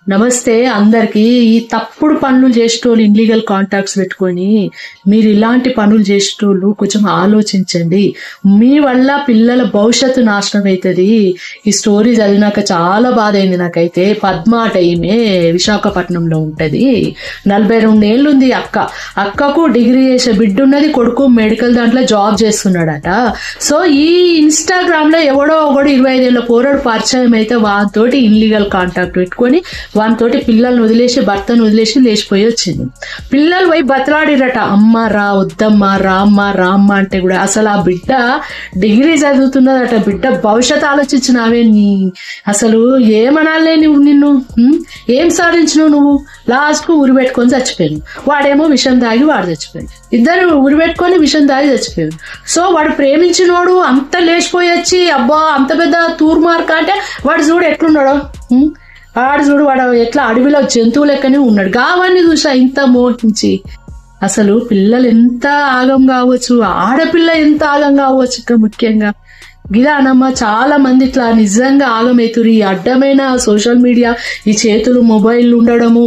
నమస్తే అందరికి. ఈ తప్పుడు పనులు చేసేటోళ్ళు, ఇన్లీగల్ కాంటాక్ట్స్ పెట్టుకొని మీరు ఇలాంటి పనులు చేసేటోళ్ళు కొంచెం ఆలోచించండి. మీ వల్ల పిల్లల భవిష్యత్తు నాశనం అవుతుంది. ఈ స్టోరీ చదివినాక చాలా బాధ అయింది నాకైతే. పద్మా టైమే విశాఖపట్నంలో ఉంటది. 42 ఏళ్ళు ఉంది అక్కకు డిగ్రీ చేసే బిడ్డ ఉన్నది, కొడుకు మెడికల్ దాంట్లో జాబ్ చేస్తున్నాడట. సో ఈ ఇన్స్టాగ్రామ్ లో ఎవడో ఒకడు 25 ఏళ్ళ పోరాడు పరిచయం అయితే వాటితోటి ఇన్లీగల్ కాంటాక్ట్ పెట్టుకొని వానితోటి పిల్లల్ని వదిలేసి భర్తను వదిలేసి లేచిపోయి వచ్చింది. పిల్లలు పోయి బతలాడిరట, అమ్మ రా, వద్దమ్మా, రామ్మ అంటే కూడా అసలు ఆ బిడ్డ డిగ్రీ చదువుతున్నదట. బిడ్డ భవిష్యత్తు ఆలోచించినావే నీ, అసలు ఏమనాలే నిన్ను, ఏం సాధించినావు నువ్వు? లాస్ట్ కు ఉరి పెట్టుకొని చచ్చిపోయాను. వాడేమో విషం తాగి వాడు చచ్చిపోయాడు. ఇద్దరు ఉరి పెట్టుకొని విషం తాగి చచ్చిపోయాడు. సో వాడు ప్రేమించినోడు అంత లేచిపోయి వచ్చి అబ్బా అంత పెద్ద తూర్మార్క అంటే వాడు చూడు ఎట్లున్నాడో. వాడు ఎట్లా అడవిలో జంతువు లెక్కనే ఉన్నాడు. గావాన్ని చూసా ఇంత మోహించి. అసలు పిల్లలు ఎంత ఆగం కావచ్చు, ఆడపిల్ల ఎంత ఆగం కావచ్చు. ఇంకా ముఖ్యంగా గిదానమ్మా చాలా మంది ఇట్లా నిజంగా ఆగమవుతురు. ఈ అడ్డమైన సోషల్ మీడియా, ఈ చేతులు మొబైల్ ఉండడము.